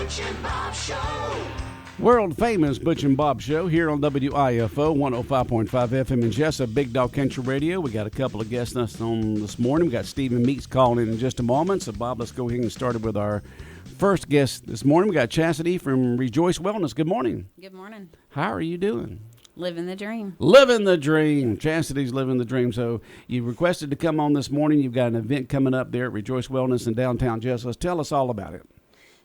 Butch and Bob Show. World famous Butch and Bob Show here on WIFO 105.5 FM in Jesup, Big Dog Country Radio. We got a couple of guests on this morning. We got Steve and Meeks calling in just a moment. So, Bob, let's go ahead and start with our first guest this morning. We got Chastity from Rejoice Wellness. Good morning. Good morning. How are you doing? Living the dream. Living the dream. Chastity's living the dream. So you requested to come on this morning. You've got an event coming up there at Rejoice Wellness in downtown Jesup. Tell us all about it.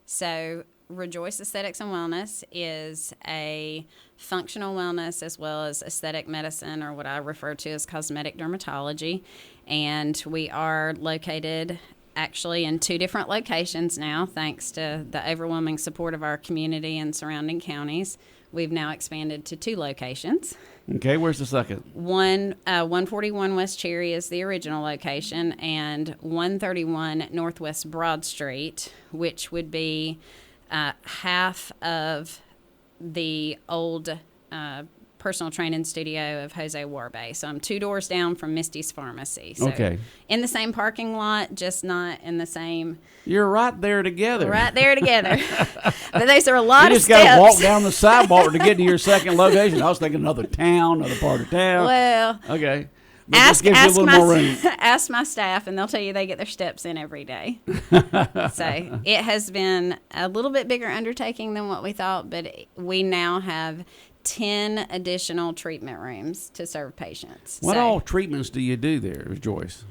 So Rejoice Aesthetics and Wellness is a functional wellness as well as aesthetic medicine, or what I refer to as cosmetic dermatology. And we are located actually in 2 different locations now, thanks to the overwhelming support of our community and surrounding counties. We've now expanded to 2 locations. Okay, where's the second? 141 West Cherry is the original location, and 131 Northwest Broad Street, which would be half of the old personal training studio of Jose Warbe. So I'm 2 doors down from Misty's Pharmacy. So okay. In the same parking lot, just not in the same. You're right there together. Right there together. But those are a lot of steps. You just got to walk down the sidewalk to get to your second location. I was thinking another town, another part of town. Well. Okay. Ask my staff, and they'll tell you they get their steps in every day. So it has been a little bit bigger undertaking than what we thought, but we now have 10 additional treatment rooms to serve patients. What all treatments do you do there, Joyce?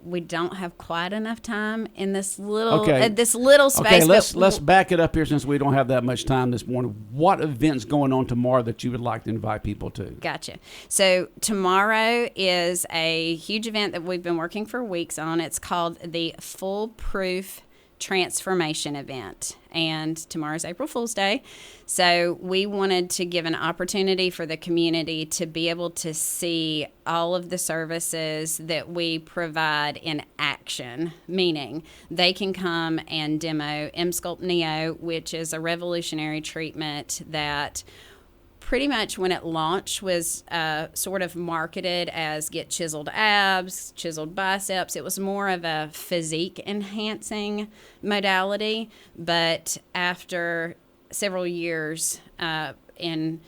We don't have quite enough time in this little space. Okay, let's back it up here since we don't have that much time this morning. What events going on tomorrow that you would like to invite people to? Gotcha. So tomorrow is a huge event that we've been working for weeks on. It's called the Foolproof Transformation Event, and tomorrow's April Fool's Day, so we wanted to give an opportunity for the community to be able to see all of the services that we provide in action, meaning they can come and demo Emsculpt Neo, which is a revolutionary treatment that pretty much when it launched was sort of marketed as get chiseled abs, chiseled biceps. It was more of a physique enhancing modality, but after several years in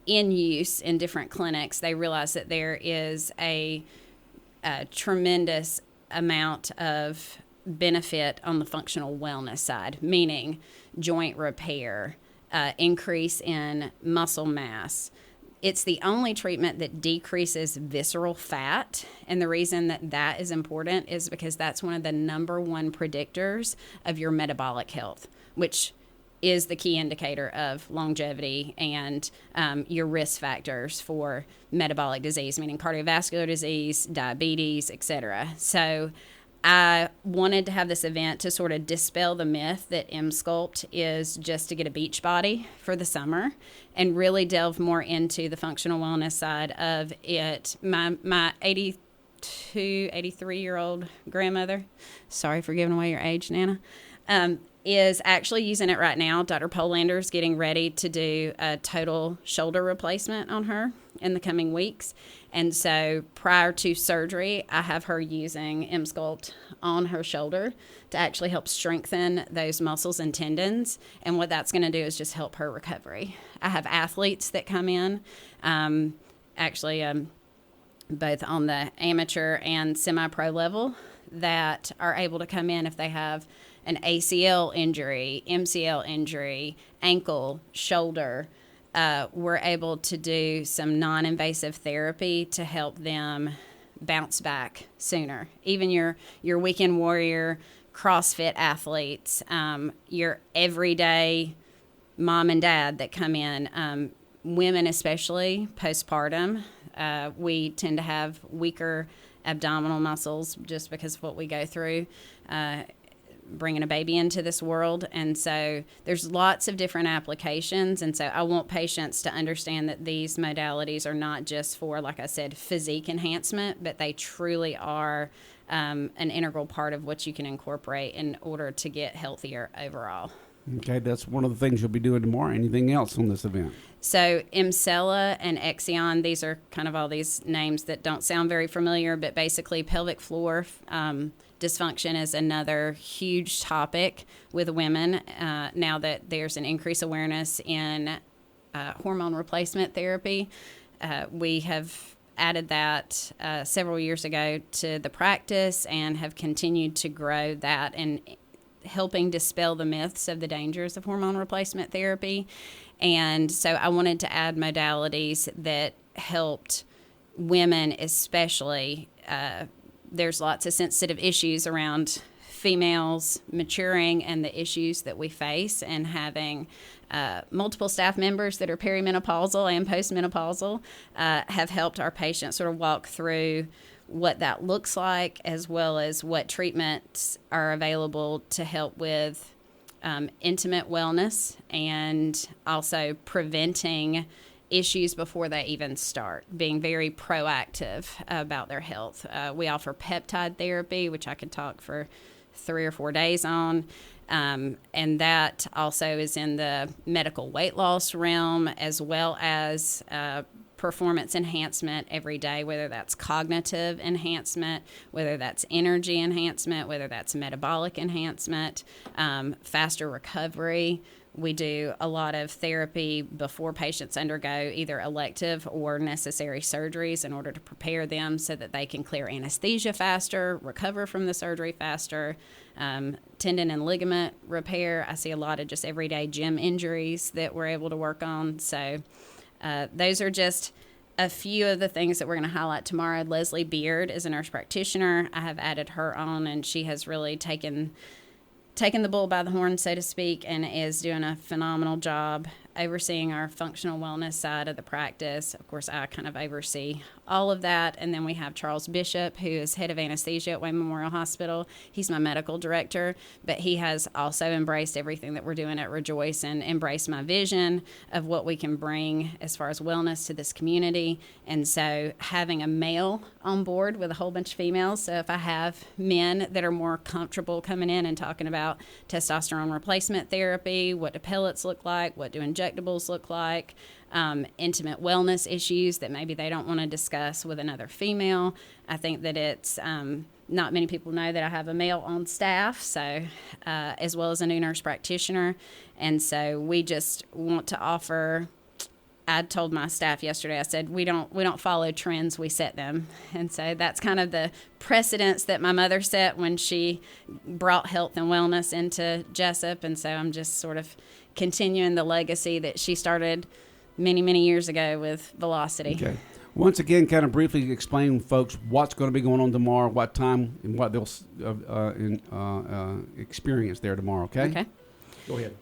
use in different clinics, they realized that there is a tremendous amount of benefit on the functional wellness side, meaning joint repair, increase in muscle mass. It's the only treatment that decreases visceral fat, and the reason that is important is because that's one of the number 1 predictors of your metabolic health, which is the key indicator of longevity and your risk factors for metabolic disease, meaning cardiovascular disease, diabetes, etc. So I wanted to have this event to sort of dispel the myth that Emsculpt is just to get a beach body for the summer and really delve more into the functional wellness side of it. My 83-year-old grandmother, sorry for giving away your age, Nana, is actually using it right now. Dr. Polander's getting ready to do a total shoulder replacement on her in the coming weeks. And so prior to surgery, I have her using Emsculpt on her shoulder to actually help strengthen those muscles and tendons. And what that's going to do is just help her recovery. I have athletes that come in, both on the amateur and semi-pro level, that are able to come in if they have an ACL injury, MCL injury, ankle, shoulder. We're able to do some non-invasive therapy to help them bounce back sooner. Even your weekend warrior, CrossFit athletes, your everyday mom and dad that come in, women especially, postpartum, we tend to have weaker abdominal muscles just because of what we go through bringing a baby into this world. And so there's lots of different applications. And so I want patients to understand that these modalities are not just for, like I said, physique enhancement, but they truly are an integral part of what you can incorporate in order to get healthier overall. Okay, that's one of the things you'll be doing tomorrow. Anything else on this event? So Emcella and Exion, these are kind of all these names that don't sound very familiar, but basically pelvic floor dysfunction is another huge topic with women now that there's an increased awareness in hormone replacement therapy. We have added that several years ago to the practice and have continued to grow that and helping dispel the myths of the dangers of hormone replacement therapy. And so I wanted to add modalities that helped women especially. There's lots of sensitive issues around females maturing and the issues that we face, and having multiple staff members that are perimenopausal and postmenopausal have helped our patients sort of walk through what that looks like, as well as what treatments are available to help with intimate wellness and also preventing issues before they even start, being very proactive about their health. We offer peptide therapy, which I could talk for 3 or 4 days on. And that also is in the medical weight loss realm, as well as performance enhancement every day, whether that's cognitive enhancement, whether that's energy enhancement, whether that's metabolic enhancement, faster recovery. We do a lot of therapy before patients undergo either elective or necessary surgeries in order to prepare them so that they can clear anesthesia faster, recover from the surgery faster, tendon and ligament repair. I see a lot of just everyday gym injuries that we're able to work on. So those are just a few of the things that we're going to highlight tomorrow. Leslie Beard is a nurse practitioner. I have added her on, and she has really taken the bull by the horn, so to speak, and is doing a phenomenal job overseeing our functional wellness side of the practice. Of course, I kind of oversee all of that. And then we have Charles Bishop, who is head of anesthesia at Wayne Memorial Hospital. He's my medical director, but he has also embraced everything that we're doing at Rejoice and embraced my vision of what we can bring as far as wellness to this community. And so having a male on board with a whole bunch of females, so if I have men that are more comfortable coming in and talking about testosterone replacement therapy, what do pellets look like, what do injectables look like, intimate wellness issues that maybe they don't want to discuss with another female. I think that it's not many people know that I have a male on staff, so as well as a new nurse practitioner. And so we just want to offer. I told my staff yesterday, I said, we don't follow trends, we set them. And so that's kind of the precedence that my mother set when she brought health and wellness into Jesup. And so I'm just sort of continuing the legacy that she started many, many years ago with Velocity. Okay. Once again, kind of briefly explain, folks, what's going to be going on tomorrow, what time, and what they'll experience there tomorrow, okay? Okay. Go ahead.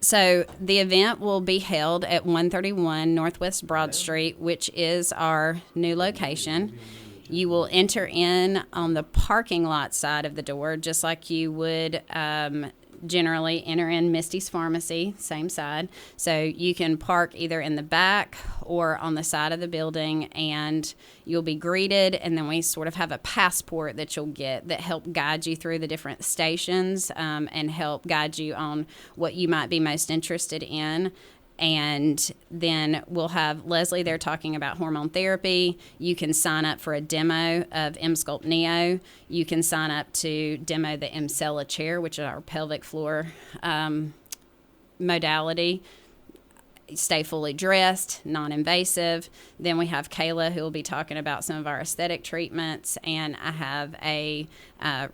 So the event will be held at 131 Northwest Broad Street, which is our new location. You will enter in on the parking lot side of the door, just like you would generally enter in Misty's Pharmacy, same side. So you can park either in the back or on the side of the building, and you'll be greeted, and then we sort of have a passport that you'll get that help guide you through the different stations and help guide you on what you might be most interested in. And then we'll have Leslie there talking about hormone therapy. You can sign up for a demo of Emsculpt Neo. You can sign up to demo the Emcella chair, which is our pelvic floor modality. Stay fully dressed, non-invasive. Then we have Kayla, who will be talking about some of our aesthetic treatments, and I have a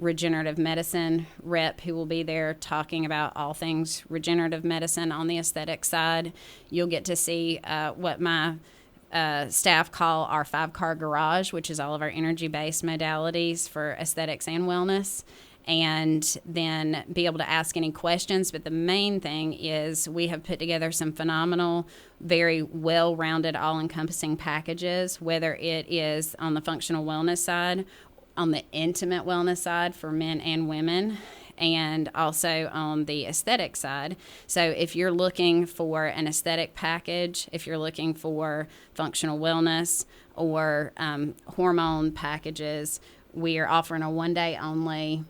regenerative medicine rep who will be there talking about all things regenerative medicine on the aesthetic side. You'll get to see what my staff call our 5-car garage, which is all of our energy-based modalities for aesthetics and wellness, and then be able to ask any questions. But the main thing is we have put together some phenomenal, very well-rounded, all-encompassing packages, whether it is on the functional wellness side, on the intimate wellness side for men and women, and also on the aesthetic side. So if you're looking for an aesthetic package, if you're looking for functional wellness or hormone packages, we are offering a one-day only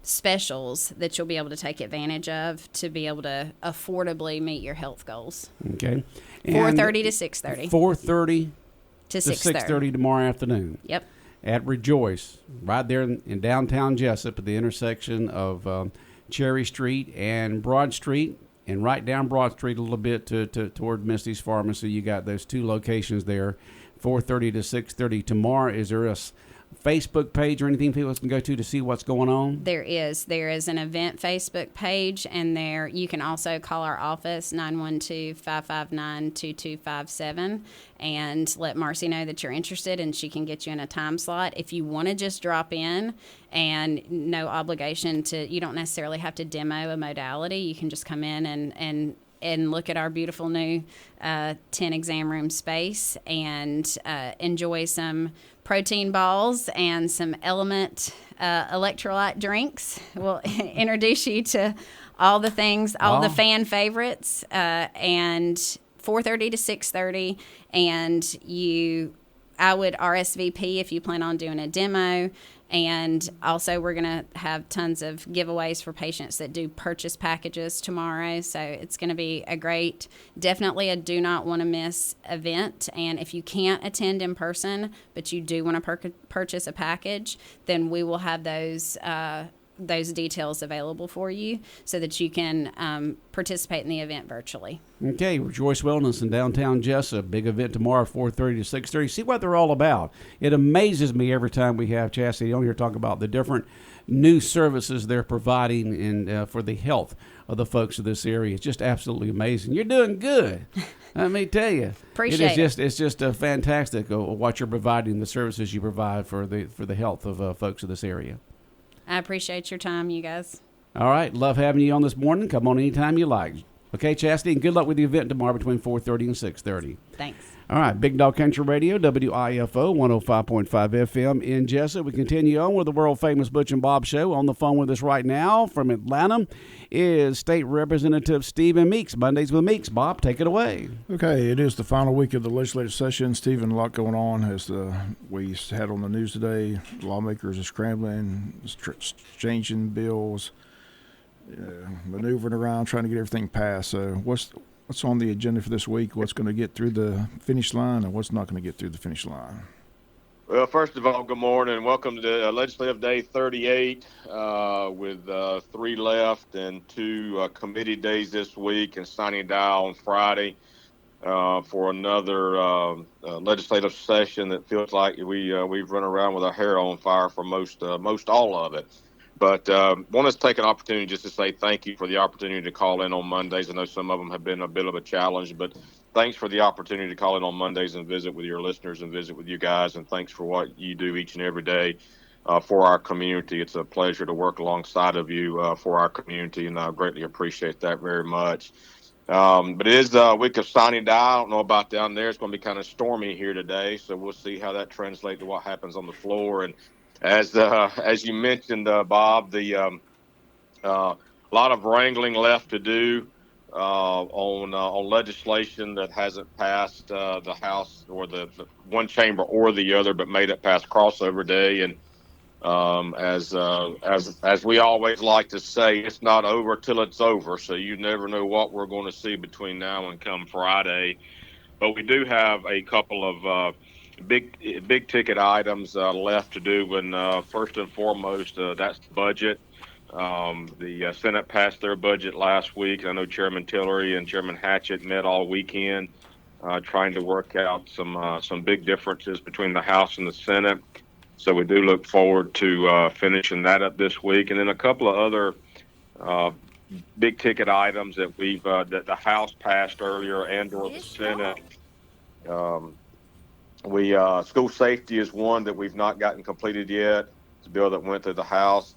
specials that you'll be able to take advantage of to be able to affordably meet your health goals. Okay. 4:30 to 6:30. 4:30 to to 6:30 tomorrow afternoon. Yep. At Rejoice, right there in downtown Jesup at the intersection of Cherry Street and Broad Street, and right down Broad Street a little bit toward Misty's Pharmacy. You got those two locations there, 4:30 to 6:30 tomorrow. Is there a Facebook page or anything people can go to see what's going on? There is an event Facebook page, and there you can also call our office 912-559-2257 and let Marcy know that you're interested, and she can get you in a time slot. If you want to just drop in, and no obligation to, you don't necessarily have to demo a modality. You can just come in and look at our beautiful new 10 exam room space and enjoy some protein balls and some Element electrolyte drinks. We'll introduce you to all the things, all the fan favorites, and 4:30 to 6:30. And I would RSVP if you plan on doing a demo. And also, we're going to have tons of giveaways for patients that do purchase packages tomorrow. So it's going to be definitely a do not want to miss event. And if you can't attend in person, but you do want to purchase a package, then we will have those details available for you so that you can participate in the event virtually. Okay, Rejoice Wellness in downtown Jesup. Big event tomorrow, 4:30 to 6:30. See what they're all about. It amazes me every time we have Chastity on here talk about the different new services they're providing and for the health of the folks of this area. It's just absolutely amazing. You're doing good. Let me tell you. Appreciate it. It's just fantastic what you're providing, the services you provide for the health of folks of this area. I appreciate your time, you guys. All right. Love having you on this morning. Come on anytime you like. Okay, Chastity, and good luck with the event tomorrow between 4:30 and 6:30. Thanks. All right. Big Dog Country Radio, WIFO, 105.5 FM in Jesup. We continue on with the world-famous Butch and Bob Show. On the phone with us right now from Atlanta is State Representative Stephen Meeks. Mondays with Meeks. Bob, take it away. Okay, it is the final week of the legislative session. Stephen, a lot going on as we had on the news today. Lawmakers are scrambling, exchanging bills, maneuvering around, trying to get everything passed. So what's on the agenda for this week? What's going to get through the finish line and what's not going to get through the finish line? Well, first of all, good morning. Welcome to Legislative Day 38 with 3 left and 2 committee days this week and signing down on Friday for another legislative session that feels like we've run around with our hair on fire for most all of it. But want to take an opportunity just to say thank you for the opportunity to call in on Mondays. I know some of them have been a bit of a challenge, but thanks for the opportunity to call in on Mondays and visit with your listeners and visit with you guys. And thanks for what you do each and every day for our community. It's a pleasure to work alongside of you for our community, and I greatly appreciate that very much. But it is a week of signing down. I don't know about down there. It's going to be kind of stormy here today, so we'll see how that translates to what happens on the floor. And as you mentioned, Bob, a lot of wrangling left to do on legislation that hasn't passed the House or the one chamber or the other, but made it past crossover day. And as we always like to say, it's not over till it's over. So you never know what we're going to see between now and come Friday. But we do have a couple of big ticket items left to do. And first and foremost, that's the budget. The Senate passed their budget last week. I know Chairman Tillery and Chairman Hatchett met all weekend trying to work out some big differences between the House and the Senate. So we do look forward to finishing that up this week. And then a couple of other big ticket items that that the House passed earlier and or the Senate. School safety is one that we've not gotten completed yet. It's a bill that went through the House,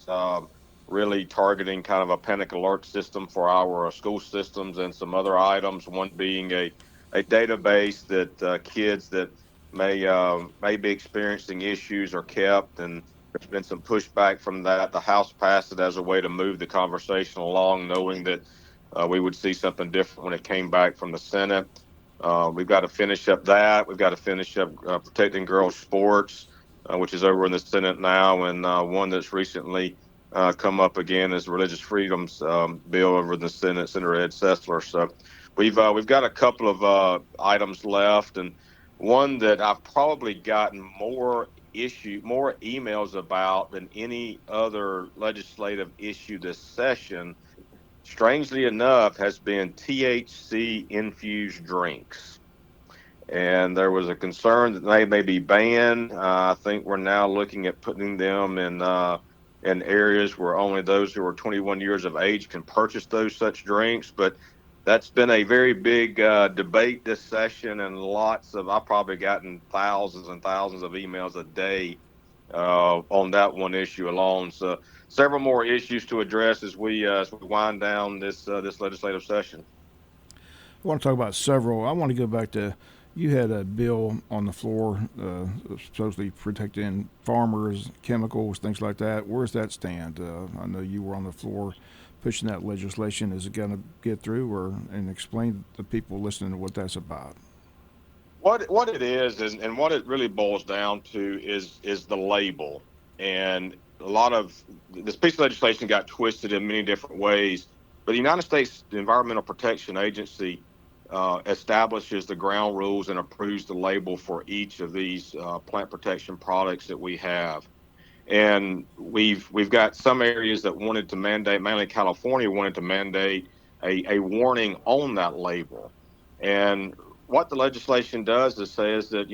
really targeting kind of a panic alert system for our school systems and some other items, one being a database that kids that may be experiencing issues are kept, and there's been some pushback from that. The House passed it as a way to move the conversation along, knowing that we would see something different when it came back from the Senate. We've got to finish up that. We've got to finish up protecting girls' sports, which is over in the Senate now, and one that's recently come up again as the Religious Freedoms bill over in the Senate, Senator Ed Sessler. So we've got a couple of items left, and one that I've probably gotten more emails about than any other legislative issue this session, strangely enough, has been THC infused drinks. And there was a concern that they may be banned. I think we're now looking at putting them in areas where only those who are 21 years of age can purchase those such drinks. But that's been a very big debate this session, and I've probably gotten thousands and thousands of emails a day on that one issue alone. So several more issues to address as we wind down this legislative session. I want to talk about several. I want to go back to, you had a bill on the floor supposedly protecting farmers, chemicals, things like that. Where's that stand? I know you were on the floor pushing that legislation. Is it going to get through, and explain to the people listening to what that's about? What it is, and what it really boils down to is the label. And a lot of this piece of legislation got twisted in many different ways. But the United States Environmental Protection Agency establishes the ground rules and approves the label for each of these plant protection products that we have. And we've got some areas that wanted to mandate, mainly California wanted to mandate a warning on that label. And what the legislation does is says that,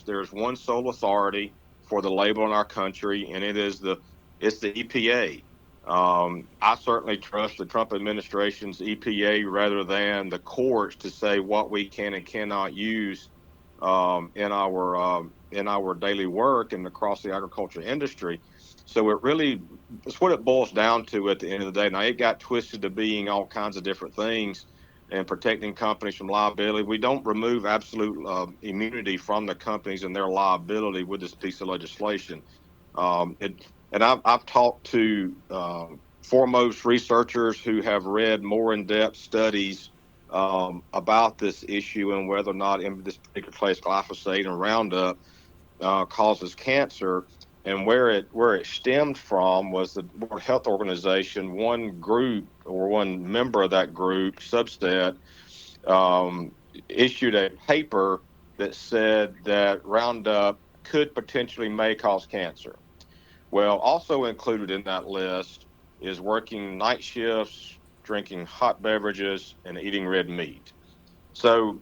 there's one sole authority for the label in our country, and it's the EPA. I certainly trust the Trump administration's EPA rather than the courts to say what we can and cannot use in our daily work and across the agriculture industry. So it's what it boils down to at the end of the day. Now, it got twisted to being all kinds of different things and protecting companies from liability. We don't remove absolute immunity from the companies and their liability with this piece of legislation. And I've talked to foremost researchers who have read more in-depth studies about this issue and whether or not, in this particular case, glyphosate and Roundup causes cancer. And where it stemmed from was the World Health Organization. One group, or one member of that group, subset, issued a paper that said that Roundup could potentially may cause cancer. Well, also included in that list is working night shifts, drinking hot beverages, and eating red meat. So,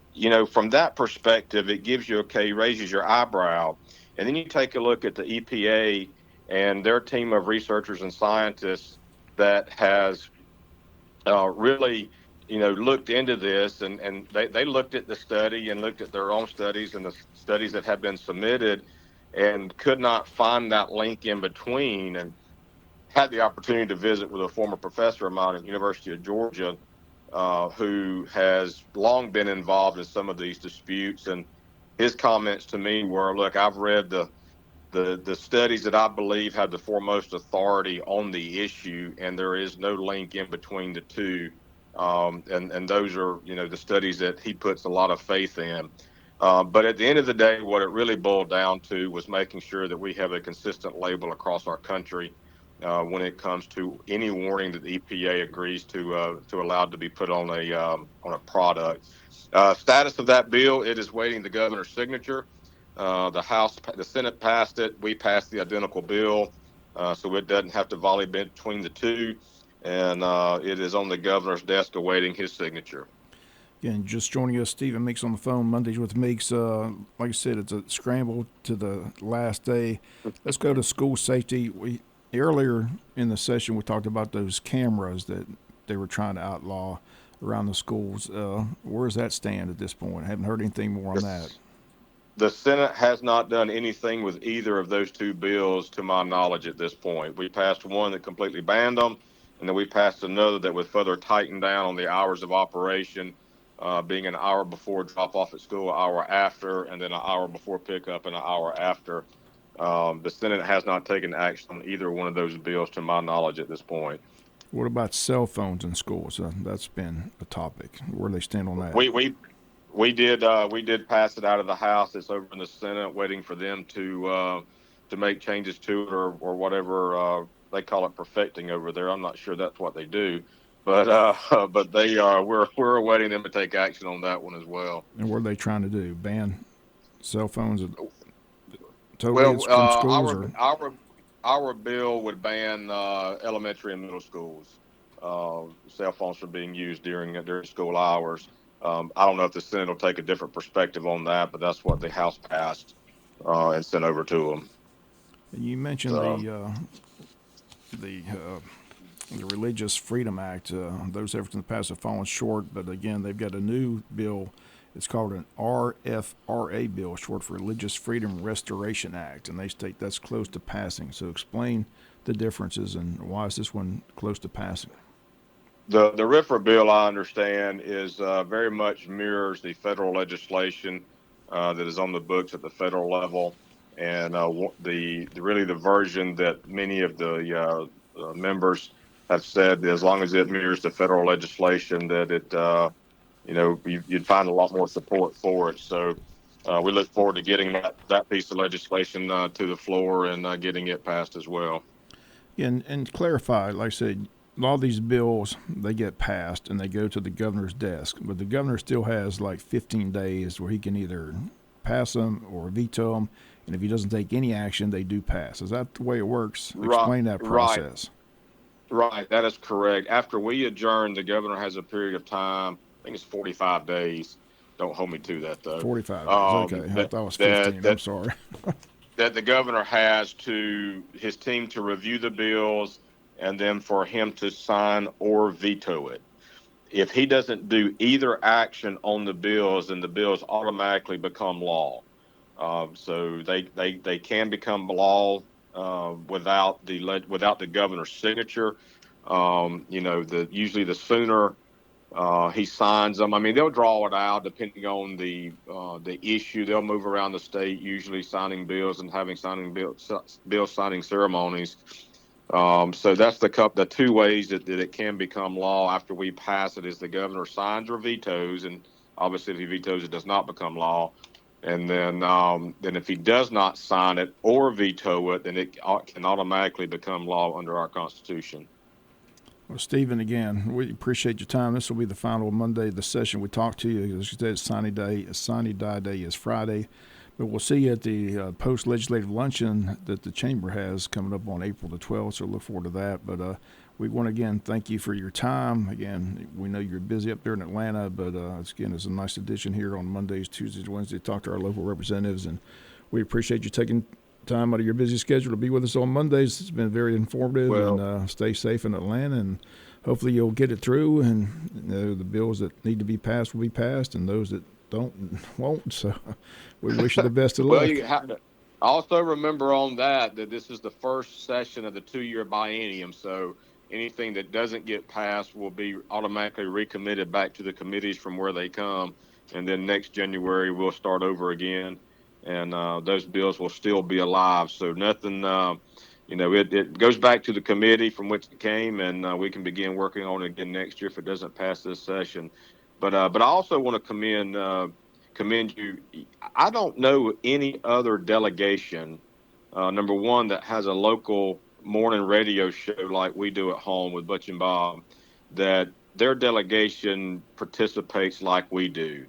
from that perspective, it gives you, raises your eyebrow. And then you take a look at the EPA and their team of researchers and scientists that has really, looked into this, and they looked at the study and looked at their own studies and the studies that have been submitted, and could not find that link in between. And had the opportunity to visit with a former professor of mine at the University of Georgia, who has long been involved in some of these disputes. And his comments to me were, look, I've read the studies that I believe have the foremost authority on the issue, and there is no link in between the two. And those are, the studies that he puts a lot of faith in. But at the end of the day, what it really boiled down to was making sure that we have a consistent label across our country when it comes to any warning that the EPA agrees to allow to be put on a product. Status of that bill: it is waiting the governor's signature. The Senate passed it. We passed the identical bill, so it doesn't have to volley between the two. And it is on the governor's desk awaiting his signature. Again, just joining us, Stephen Meeks on the phone, Mondays with Meeks. Like I said, it's a scramble to the last day. Let's go to school safety. Earlier in the session, we talked about those cameras that they were trying to outlaw around the schools. Where does that stand at this point? I haven't heard anything more on that. The Senate has not done anything with either of those two bills, to my knowledge, at this point. We passed one that completely banned them, and then we passed another that would further tighten down on the hours of operation, being an hour before drop-off at school, an hour after, and then an hour before pickup and an hour after. The Senate has not taken action on either one of those bills, to my knowledge, at this point. What about cell phones in schools? That's been a topic. Where do they stand on that? We did pass it out of the House. It's over in the Senate, waiting for them to make changes to it or whatever they call it perfecting over there. I'm not sure that's what they do, but they are. We're awaiting them to take action on that one as well. And what are they trying to do? Ban cell phones totally Well, from schools, or our bill would ban elementary and middle schools cell phones from being used during school hours. I don't know if the Senate will take a different perspective on that, but that's what the House passed and sent over to them. you mentioned So, the Religious Freedom Act. Those efforts in the past have fallen short, but again, they've got a new bill. It's called an RFRA bill, short for Religious Freedom Restoration Act, and they state that's close to passing. So explain the differences and why is this one close to passing? the RFRA bill, I understand, is very much mirrors the federal legislation that is on the books at the federal level, and the version that many of the members have said that as long as it mirrors the federal legislation, that you'd find a lot more support for it. So we look forward to getting that piece of legislation to the floor and getting it passed as well. And clarify, like I said, a lot of these bills, they get passed and they go to the governor's desk, but the governor still has like 15 days where he can either pass them or veto them, and if he doesn't take any action, they do pass. Is that the way it works? Explain that process. Right, that is correct. After we adjourn, the governor has a period of time, I think it's 45 days. Don't hold me to that, though. 45 days, okay. I thought it was 15, I'm sorry. That the governor has his team to review the bills and then for him to sign or veto it. If he doesn't do either action on the bills, then the bills automatically become law. So they can become law without the governor's signature. Usually the sooner he signs them. I mean, they'll draw it out depending on the issue. They'll move around the state, usually signing bills and having bill signing ceremonies. So that's the two ways that it can become law after we pass it is the governor signs or vetoes, and obviously if he vetoes it does not become law. And then if he does not sign it or veto it, then it can automatically become law under our Constitution. Well, Stephen, again, we appreciate your time. This will be the final Monday of the session. We talked to you. As you said, Signing Die Day is Friday. But we'll see you at the post-legislative luncheon that the Chamber has coming up on April the 12th, so look forward to that. But we want to, again, thank you for your time. Again, we know you're busy up there in Atlanta, but it's a nice addition here on Mondays, Tuesdays, Wednesdays to talk to our local representatives. And we appreciate you taking time out of your busy schedule to be with us on Mondays. It's been very informative, and stay safe in Atlanta, and hopefully you'll get it through, and the bills that need to be passed will be passed, and those that won't. So we wish you the best of luck. Well, you have to also remember on that this is the first session of the 2-year biennium. So anything that doesn't get passed will be automatically recommitted back to the committees from where they come. And then next January, we'll start over again. And those bills will still be alive. So nothing, it goes back to the committee from which it came, and we can begin working on it again next year if it doesn't pass this session. But I also want to commend you. I don't know any other delegation, number one, that has a local morning radio show like we do at home with Butch and Bob, that their delegation participates like we do.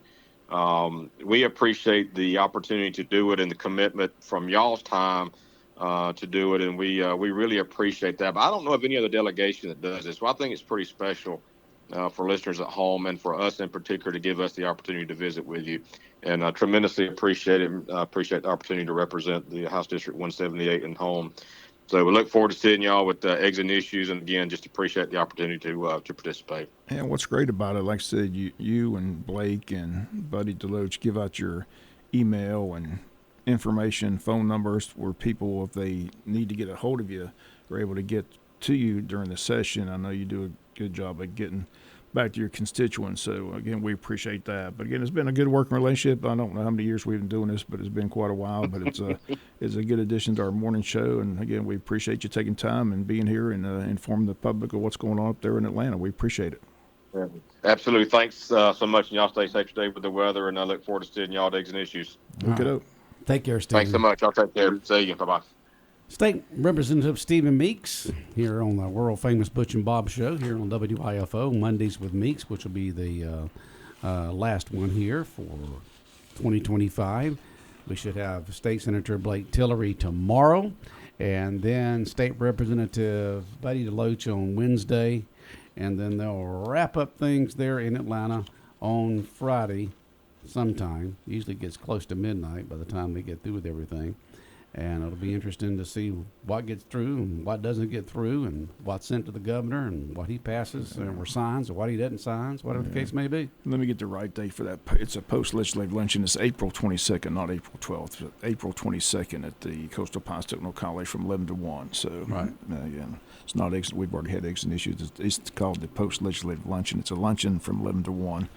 We appreciate the opportunity to do it and the commitment from y'all's time to do it, and we really appreciate that. But I don't know of any other delegation that does this. Well, I think it's pretty special for listeners at home and for us in particular to give us the opportunity to visit with you. And I tremendously appreciate it. Appreciate the opportunity to represent the House District 178 and home. So we look forward to seeing y'all with eggs and issues, and again, just appreciate the opportunity to participate. And what's great about it, like I said, you and Blake and Buddy Deloach give out your email and information, phone numbers, where people, if they need to get a hold of you, are able to get to you during the session. I know you do a good job of getting back to your constituents. So, again, we appreciate that. But, again, it's been a good working relationship. I don't know how many years we've been doing this, but it's been quite a while. But it's a good addition to our morning show. And, again, we appreciate you taking time and being here and informing the public of what's going on up there in Atlanta. We appreciate it. Yeah, absolutely. Thanks so much. And y'all stay safe today with the weather. And I look forward to seeing y'all at Eggs and Issues. Look it up. Take care, Steve. Thanks so much. I'll take care. See you. Bye-bye. State Representative Stephen Meeks here on the world-famous Butch and Bob Show here on WIFO, Mondays with Meeks, which will be the last one here for 2025. We should have State Senator Blake Tillery tomorrow, and then State Representative Buddy DeLoach on Wednesday, and then they'll wrap up things there in Atlanta on Friday sometime. Usually gets close to midnight by the time they get through with everything. And it'll be interesting to see what gets through and what doesn't get through and what's sent to the governor and what he passes or signs or what he doesn't sign, whatever the case may be. Let me get the right date for that. It's a post-legislative luncheon. It's April 22nd, not April 12th. April 22nd at the Coastal Pines Technical College from 11 to 1. So, right. Yeah, it's not exit. We've already had exit issues. It's called the post-legislative luncheon. It's a luncheon from 11 to 1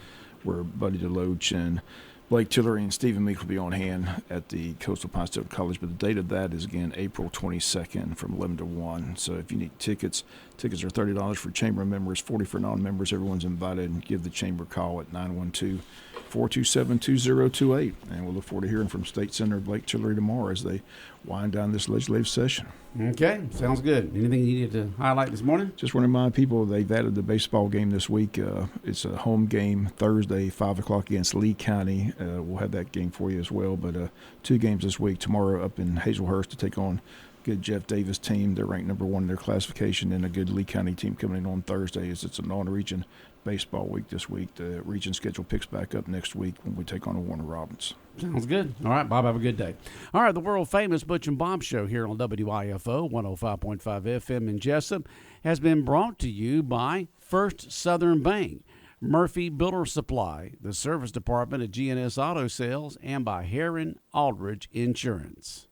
where Buddy DeLoach and Blake Tillery and Stephen Meeks will be on hand at the Coastal Pines State College, but the date of that is, again, April 22nd from 11 to 1. So if you need tickets are $30 for chamber members, $40 for non-members. Everyone's invited. Give the chamber a call at 912-427-2028. And we'll look forward to hearing from State Senator Blake Tillery tomorrow as they wind down this legislative session. Okay, sounds good. Anything you needed to highlight this morning? Just want to remind people they've added the baseball game this week. It's a home game Thursday, 5 o'clock against Lee County. We'll have that game for you as well. But 2 games this week. Tomorrow up in Hazelhurst to take on good Jeff Davis team. They're ranked number 1 in their classification, and a good Lee County team coming in on Thursday. As it's a non-region baseball week this week. The region schedule picks back up next week when we take on Warner Robins. Sounds good. All right, Bob, have a good day. All right, the world-famous Butch and Bob Show here on WIFO 105.5 FM in Jesup has been brought to you by First Southern Bank, Murphy Builder Supply, the Service Department at GNS Auto Sales, and by Heron Aldridge Insurance.